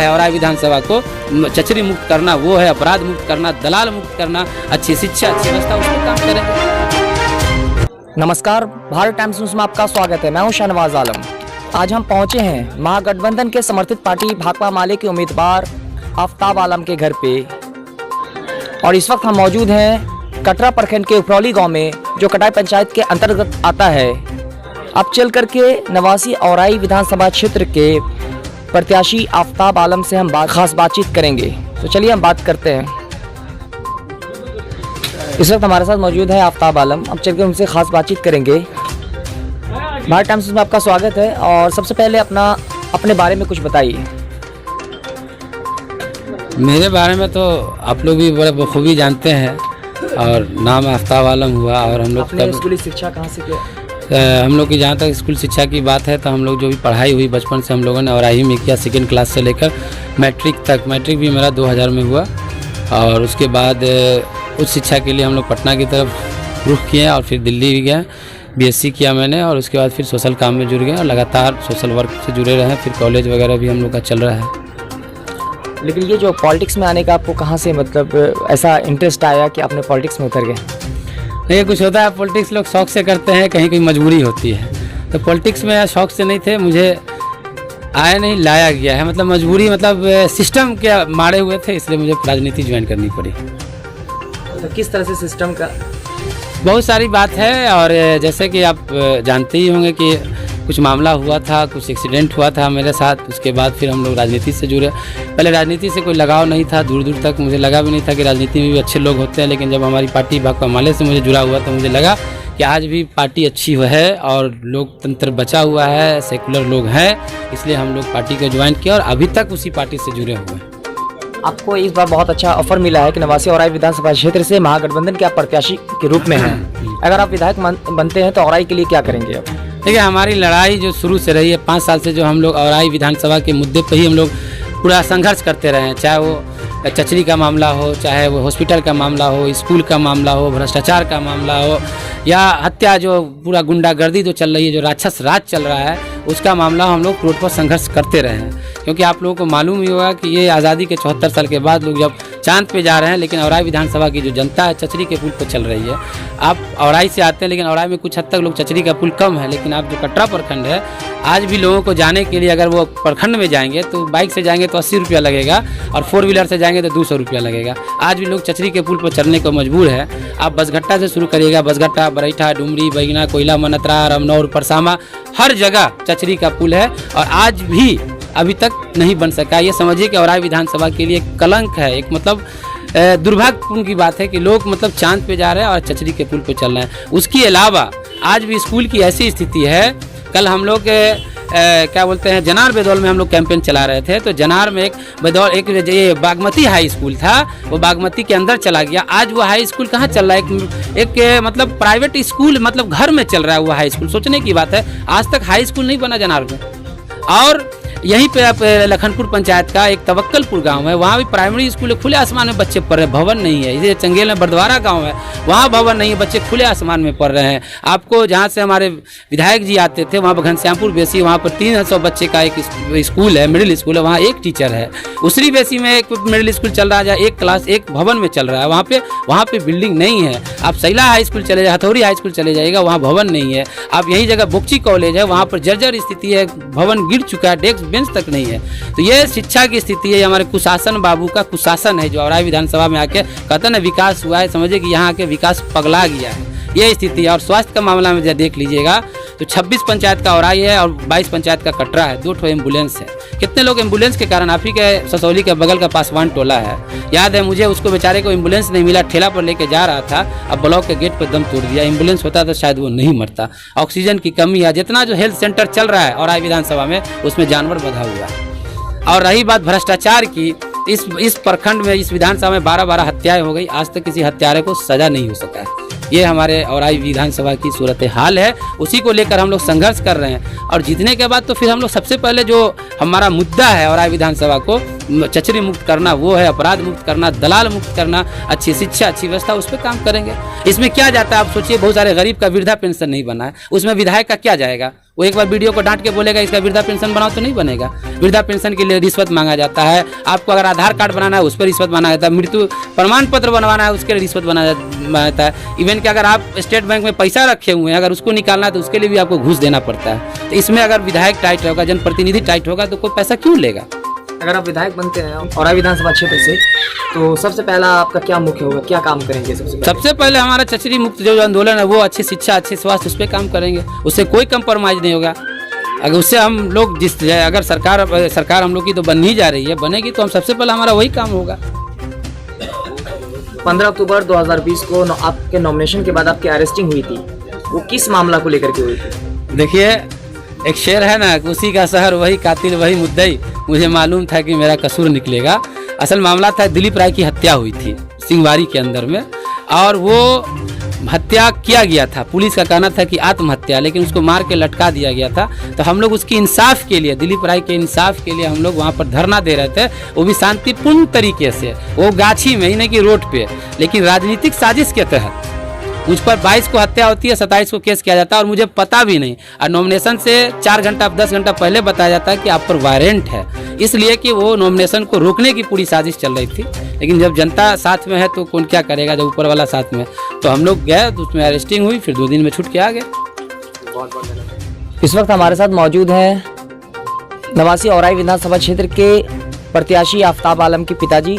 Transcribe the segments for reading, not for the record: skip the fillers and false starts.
है औराई विधानसभा को चचरी मुक्त करना, वो है अपराध मुक्त करना, दलाल मुक्त करना, अच्छी शिक्षा, अच्छी व्यवस्था, उस पर काम करेंगे। नमस्कार, भारत टाइम्स न्यूज़ में आपका स्वागत है। मैं हूं शाहनवाज आलम। आज हम पहुंचे हैं महागठबंधन के समर्थित पार्टी भाकपा माले के उम्मीदवार आफ्ताब आलम के घर पे, और इस वक्त हम मौजूद हैं कटरा प्रखंड के उपरौली गांव में, जो कटाई पंचायत के अंतर्गत आता है। अब चल करके नवासी औराई विधानसभा क्षेत्र के प्रत्याशी आफ्ताब आलम से हम खास बातचीत करेंगे। तो चलिए हम बात करते हैं। इस वक्त हमारे साथ मौजूद है आफ्ताब आलम। अब चल के उनसे खास बातचीत करेंगे। भारत टाइम्स में आपका स्वागत है, और सबसे पहले अपने बारे में कुछ बताइए। मेरे बारे में तो आप लोग भी बड़े बखूबी जानते हैं, और नाम आफ्ताब आलम हुआ। और हम लोग स्कूली शिक्षा कहाँ से किया? हम लोग की जहाँ तक स्कूल शिक्षा की बात है, तो हम लोग जो भी पढ़ाई हुई बचपन से हम लोगों ने औराई में किया, सेकेंड क्लास से लेकर मैट्रिक तक। मैट्रिक भी मेरा 2000 में हुआ, और उसके बाद उच्च शिक्षा के लिए हम लोग पटना की तरफ रुख किए, और फिर दिल्ली भी गए, बीएससी किया मैंने, और उसके बाद फिर सोशल काम में जुड़ गए, और लगातार सोशल वर्क से जुड़े रहे। फिर कॉलेज वगैरह भी हम लोग का चल रहा है। लेकिन ये जो पॉलिटिक्स में आने का आपको कहाँ से मतलब ऐसा इंटरेस्ट आया कि आपने पॉलिटिक्स में उतर गए? ये कुछ होता है, पॉलिटिक्स लोग शौक से करते हैं, कहीं कहीं मजबूरी होती है। तो पॉलिटिक्स में शौक से नहीं थे, मुझे आया नहीं, लाया गया है। मतलब मजबूरी, मतलब सिस्टम के मारे हुए थे, इसलिए मुझे राजनीति ज्वाइन करनी पड़ी। तो किस तरह से सिस्टम का? बहुत सारी बात है, और जैसे कि आप जानते ही होंगे कि कुछ मामला हुआ था, कुछ एक्सीडेंट हुआ था मेरे साथ। उसके बाद फिर हम लोग राजनीति से जुड़े। पहले राजनीति से कोई लगाव नहीं था, दूर दूर तक मुझे लगा भी नहीं था कि राजनीति में भी अच्छे लोग होते हैं। लेकिन जब हमारी पार्टी भाकपा माले से मुझे जुड़ा हुआ, तो मुझे लगा कि आज भी पार्टी अच्छी है और लोकतंत्र बचा हुआ है, सेकुलर लोग हैं, इसलिए हम लोग पार्टी को ज्वाइन किया, और अभी तक उसी पार्टी से जुड़े हुए हैं। आपको इस बार बहुत अच्छा ऑफर मिला है कि नवासी औराई विधानसभा क्षेत्र से महागठबंधन के आप प्रत्याशी के रूप में हैं। अगर आप विधायक बनते हैं तो औराई के लिए क्या करेंगे आप? देखिए, हमारी लड़ाई जो शुरू से रही है 5 साल से, जो हम लोग औराई विधानसभा के मुद्दे पर ही हम लोग पूरा संघर्ष करते रहे हैं। चाहे वो चचरी का मामला हो, चाहे वो हॉस्पिटल का मामला हो, स्कूल का मामला हो, भ्रष्टाचार का मामला हो, या हत्या, जो पूरा गुंडागर्दी जो चल रही है, जो राक्षस राज चल रहा है, उसका मामला हम लोग रोड पर संघर्ष करते रहे हैं। क्योंकि आप लोगों को मालूम ही होगा कि ये आज़ादी के 74 साल के बाद लोग जब चांद पे जा रहे हैं, लेकिन औराई विधानसभा की जो जनता है चचरी के पुल पर चल रही है। आप औराई से आते हैं, लेकिन औराई में कुछ हद तक लोग चचरी का पुल कम है। लेकिन आप जो कटरा प्रखंड है, आज भी लोगों को जाने के लिए अगर वो प्रखंड में जाएंगे तो बाइक से जाएंगे तो 80 रुपया लगेगा, और 4 व्हीलर से जाएंगे तो 200 रुपया लगेगा। आज भी लोग चचरी के पुल पर चलने को मजबूर है। आप बसघट्टा से शुरू करिएगा, बसघट्टा, बरैठा, डुमरी, बैगना, कोयला, मनतरा, रमनौर, परसामा, हर जगह चचरी का पुल है, और आज भी अभी तक नहीं बन सका। ये समझिए कि औराई विधानसभा के लिए कलंक है, एक मतलब दुर्भाग्यपूर्ण की बात है कि लोग मतलब चांद पे जा रहे हैं और चचरी के पुल पे चल रहे हैं। उसके अलावा आज भी स्कूल की ऐसी स्थिति है। कल हम लोग क्या बोलते हैं, जनार बेदौल में हम लोग कैंपेन चला रहे थे, तो जनार में एक बेदौल, एक ये बागमती हाई स्कूल था, वो बागमती के अंदर चला गया। आज वो हाई स्कूल कहाँ चल रहा है? एक मतलब प्राइवेट स्कूल, मतलब घर में चल रहा है वो हाई स्कूल। सोचने की बात है, आज तक हाई स्कूल नहीं बना जनार में। और यहीं पे आप लखनपुर पंचायत का एक तवक्कलपुर गांव है, वहाँ भी प्राइमरी स्कूल है, खुले आसमान में बच्चे पढ़ रहे हैं, भवन नहीं है। इधर चंगेल में बरद्वारा गांव है, वहाँ भवन नहीं है, बच्चे खुले आसमान में पढ़ रहे हैं। आपको जहाँ से हमारे विधायक जी आते थे, वहाँ पर घनश्यामपुर बेसी, वहाँ पर 300 बच्चे का एक स्कूल है, मिडिल स्कूल है, वहाँ एक टीचर है। उसरी बेसी में एक मिडिल स्कूल चल रहा है, जहाँ एक क्लास एक भवन में चल रहा है, वहाँ पे बिल्डिंग नहीं है। आप सैला हाई स्कूल चले जाए, हथौड़ी हाई स्कूल चले जाइएगा, वहाँ भवन नहीं है। आप यही जगह बुक्ची कॉलेज है, वहाँ पर जर्जर स्थिति है, भवन गिर चुका है, डेस्क बेंच तक नहीं है। तो ये शिक्षा की स्थिति है, हमारे कुशासन बाबू का कुशासन है, जो औराई विधानसभा में आके कहते हैं ना विकास हुआ है, समझिए कि यहाँ आके विकास पगला गया है, ये स्थिति है। और स्वास्थ्य का मामला में जब देख लीजिएगा तो 26 पंचायत का औराई है और 22 पंचायत का कटरा है, 2 एम्बुलेंस है। कितने लोग एम्बुलेंस के कारण, आप ही के ससौली के बगल का पासवान टोला है, याद है मुझे, उसको बेचारे को एम्बुलेंस नहीं मिला, ठेला पर लेके जा रहा था, अब ब्लॉक के गेट पर दम तोड़ दिया। एम्बुलेंस होता तो शायद वो नहीं मरता। ऑक्सीजन की कमी है। जितना जो हेल्थ सेंटर चल रहा है औराई विधानसभा में, उसमें जानवर बधा हुआ है। और रही बात भ्रष्टाचार की, इस प्रखंड में, इस विधानसभा में 12 हत्याएं हो गई, आज तक किसी हत्यारे को सजा नहीं हो सका है। ये हमारे औराई विधानसभा की सूरत हाल है। उसी को लेकर हम लोग संघर्ष कर रहे हैं और जीतने के बाद तो फिर हम लोग सबसे पहले जो हमारा मुद्दा है औराई विधानसभा को चचरी मुक्त करना, वो है अपराध मुक्त करना, दलाल मुक्त करना, अच्छी शिक्षा, अच्छी व्यवस्था, उस पर काम करेंगे। इसमें क्या जाता है आप सोचिए, बहुत सारे गरीब का वृद्धा पेंशन नहीं बना है, उसमें विधायक का क्या जाएगा? वो एक बार वीडियो को डांट के बोलेगा इसका वृद्धा पेंशन बनाओ तो नहीं बनेगा। वृद्धा पेंशन के लिए रिश्वत मांगा जाता है। आपको अगर आधार कार्ड बनाना है उस पर रिश्वत मांगा जाता है। मृत्यु प्रमाण पत्र बनवाना है उसके लिए रिश्वत बनाया जाता है। इवन कि अगर आप स्टेट बैंक में पैसा रखे हुए हैं, अगर उसको निकालना है तो उसके लिए भी आपको घूस देना पड़ता है। तो इसमें अगर विधायक टाइट होगा, जनप्रतिनिधि टाइट होगा तो कोई पैसा क्यों लेगा? अगर आप विधायक बनते हैं औराई विधानसभा क्षेत्र से, तो सबसे पहला आपका क्या मुख्य होगा, क्या काम करेंगे? सबसे पहले हमारा चचरी मुक्त जो आंदोलन है वो अच्छी शिक्षा, अच्छे स्वास्थ्य, उस पर काम करेंगे। उससे कोई कंप्रोमाइज नहीं होगा। अगर उससे हम लोग अगर सरकार हम लोग की तो बन ही जा रही है, बनेगी तो हम सबसे पहले हमारा वही काम होगा। 15 अक्टूबर 2020 को आपके नॉमिनेशन के बाद आपकी अरेस्टिंग हुई थी, वो किस मामला को लेकर के हुई थी? देखिए, एक शेर है ना, उसी का शहर वही कातिल वही मुद्दई, मुझे मालूम था कि मेरा कसूर निकलेगा। असल मामला था दिलीप राय की हत्या हुई थी सिंहवारी के अंदर में, और वो हत्या किया गया था। पुलिस का कहना था कि आत्महत्या, लेकिन उसको मार के लटका दिया गया था। तो हम लोग उसकी इंसाफ के लिए, दिलीप राय के इंसाफ के लिए हम लोग वहाँ पर धरना दे रहे थे, वो भी शांतिपूर्ण तरीके से, वो गाछी में ही नहीं कि रोड पे, लेकिन राजनीतिक साजिश के तहत। मुझ पर 22 को हत्या होती है, 27 को केस किया जाता है और मुझे पता भी नहीं। और नॉमिनेशन से 4 घंटा 10 घंटा पहले बताया जाता है कि आप पर वारंट है, इसलिए कि वो नॉमिनेशन को रोकने की पूरी साजिश चल रही थी। लेकिन जब जनता साथ में है तो कौन क्या करेगा, जब ऊपर वाला साथ में। तो हम लोग गए तो उसमें अरेस्टिंग हुई, फिर 2 दिन में छूट के आ गए। इस वक्त हमारे साथ मौजूद हैं नवासी औराई विधानसभा क्षेत्र के प्रत्याशी आफ्ताब आलम के पिताजी।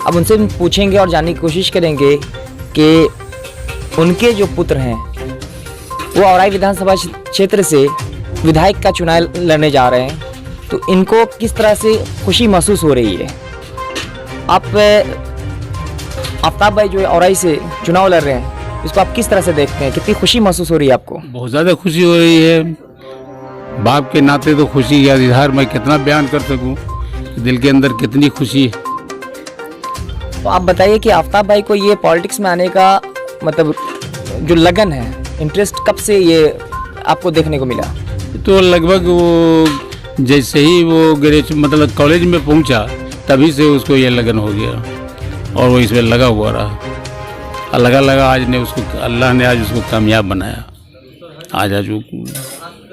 अब उनसे पूछेंगे और जानने की कोशिश करेंगे कि उनके जो पुत्र हैं वो औराई विधानसभा क्षेत्र से विधायक का चुनाव लड़ने जा रहे हैं, तो इनको किस तरह से खुशी महसूस हो रही है। आप आफ्ताब भाई जो औराई से चुनाव लड़ रहे हैं, इसको आप किस तरह से देखते हैं, कितनी खुशी महसूस हो रही है आपको? बहुत ज़्यादा खुशी हो रही है। बाप के नाते तो खुशी का इजहार मैं कितना बयान कर सकूं, दिल के अंदर कितनी खुशी है। तो आप बताइए कि आफ्ताब भाई को ये पॉलिटिक्स में आने का मतलब जो लगन है, इंटरेस्ट कब से ये आपको देखने को मिला? तो लगभग वो जैसे ही वो मतलब कॉलेज में पहुंचा तभी से उसको ये लगन हो गया और वो इसमें लगा हुआ रहा। लगा आज ने उसको, अल्लाह ने आज उसको कामयाब बनाया। आज वो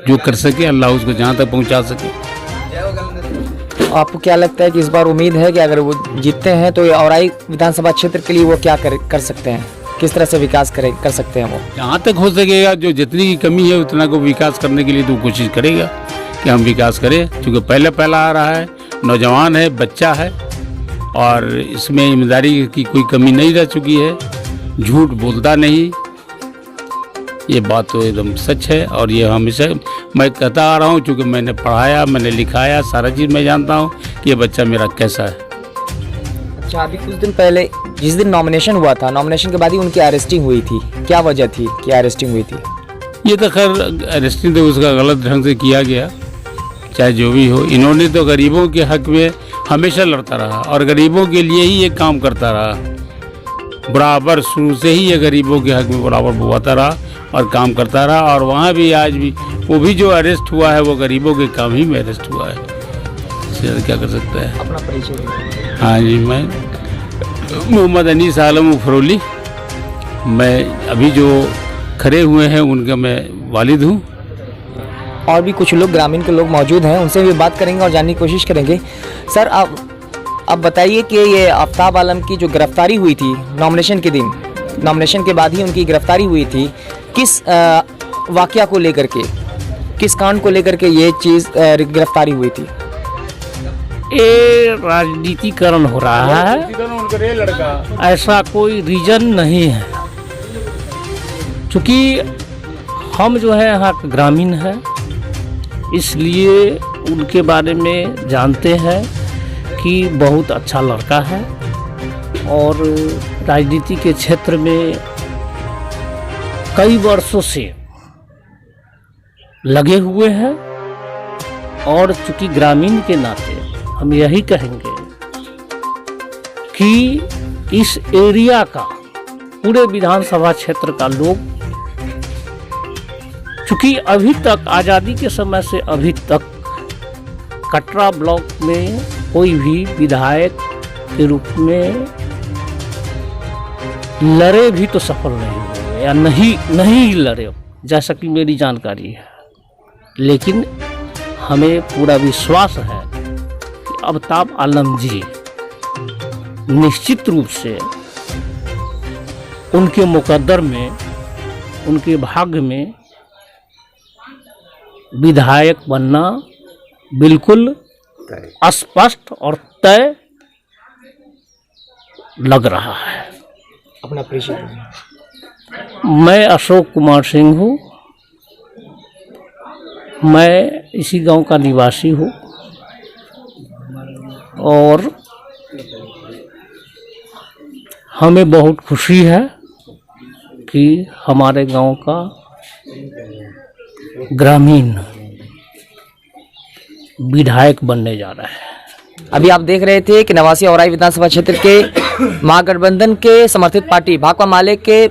जो कर सके अल्लाह उसको जहाँ तक पहुँचा सके। आपको क्या लगता है कि इस बार उम्मीद है कि अगर वो जीतते हैं तो औराई विधानसभा क्षेत्र के लिए वो क्या कर सकते हैं, किस तरह से विकास कर सकते हैं? वो जहाँ तक हो सकेगा, जो जितनी की कमी है उतना को विकास करने के लिए तो कोशिश करेगा कि हम विकास करें, क्योंकि पहला आ रहा है, नौजवान है, बच्चा है और इसमें ईमानदारी की कोई कमी नहीं रह चुकी है, झूठ बोलता नहीं। ये बात तो एकदम सच है और ये हमेशा मैं कहता आ रहा हूँ, क्योंकि मैंने पढ़ाया, मैंने लिखाया, सारा चीज़ मैं जानता हूँ कि ये बच्चा मेरा कैसा है। अच्छा, अभी कुछ दिन पहले जिस दिन नॉमिनेशन हुआ था, नॉमिनेशन के बाद ही उनकी अरेस्टिंग हुई थी, क्या वजह थी कि अरेस्टिंग हुई थी? ये तो खैर अरेस्टिंग तो उसका गलत ढंग से किया गया, चाहे जो भी हो। इन्होंने तो गरीबों के हक में हमेशा लड़ता रहा और गरीबों के लिए ही ये काम करता रहा। बराबर शुरू से ही ये गरीबों के हक में बराबर बुआता रहा और काम करता रहा। और वहाँ भी आज भी वो भी जो अरेस्ट हुआ है वो गरीबों के काम ही में अरेस्ट हुआ है। इससे क्या कर सकता है? अपना परिचय। हाँ जी, मैं मोहम्मद अनीस आलम उफरोली, मैं अभी जो खड़े हुए हैं उनका मैं वालिद हूँ। और भी कुछ लोग ग्रामीण के लोग मौजूद हैं, उनसे भी बात करेंगे और जानने की कोशिश करेंगे। सर, आप बताइए कि ये आफ्ताब आलम की जो गिरफ्तारी हुई थी नॉमिनेशन के दिन, नॉमिनेशन के बाद ही उनकी गिरफ्तारी हुई थी, किस वाकया को लेकर के, किस कांड को लेकर के ये चीज़ गिरफ्तारी हुई थी? ये राजनीतिकरण हो रहा है, ऐसा कोई रीजन नहीं है। क्योंकि हम जो है यहाँ ग्रामीण हैं, इसलिए उनके बारे में जानते हैं कि बहुत अच्छा लड़का है और राजनीति के क्षेत्र में कई वर्षों से लगे हुए हैं। और चूंकि ग्रामीण के नाते हम यही कहेंगे कि इस एरिया का पूरे विधानसभा क्षेत्र का लोग, चूंकि अभी तक आज़ादी के समय से अभी तक कटरा ब्लॉक में कोई भी विधायक के रूप में लड़े भी तो सफल नहीं हुए या नहीं लड़े, जैसा कि मेरी जानकारी है। लेकिन हमें पूरा विश्वास है कि आफ्ताब आलम जी निश्चित रूप से उनके मुकद्दर में, उनके भाग्य में विधायक बनना बिल्कुल स्पष्ट और तय लग रहा है। अपना परिचय। मैं अशोक कुमार सिंह हूँ, मैं इसी गांव का निवासी हूँ और हमें बहुत खुशी है कि हमारे गांव का ग्रामीण विधायक बनने जा रहा है। अभी आप देख रहे थे कि नवासी औराई विधानसभा क्षेत्र के महागठबंधन के समर्थित पार्टी भाकपा माले के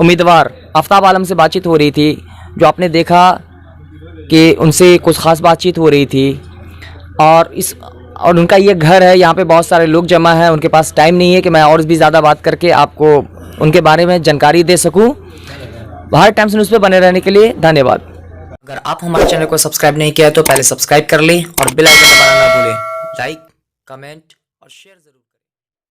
उम्मीदवार आफ्ताब आलम से बातचीत हो रही थी, जो आपने देखा कि उनसे कुछ खास बातचीत हो रही थी। और उनका ये घर है, यहाँ पे बहुत सारे लोग जमा हैं, उनके पास टाइम नहीं है कि मैं और भी ज़्यादा बात करके आपको उनके बारे में जानकारी दे सकूँ। भारत टाइम्स न्यूज़ पे बने रहने के लिए धन्यवाद। अगर आप हमारे चैनल को सब्सक्राइब नहीं किया तो पहले सब्सक्राइब कर लें और बेल आइकन दबाना ना भूलें। लाइक, कमेंट और शेयर जरूर।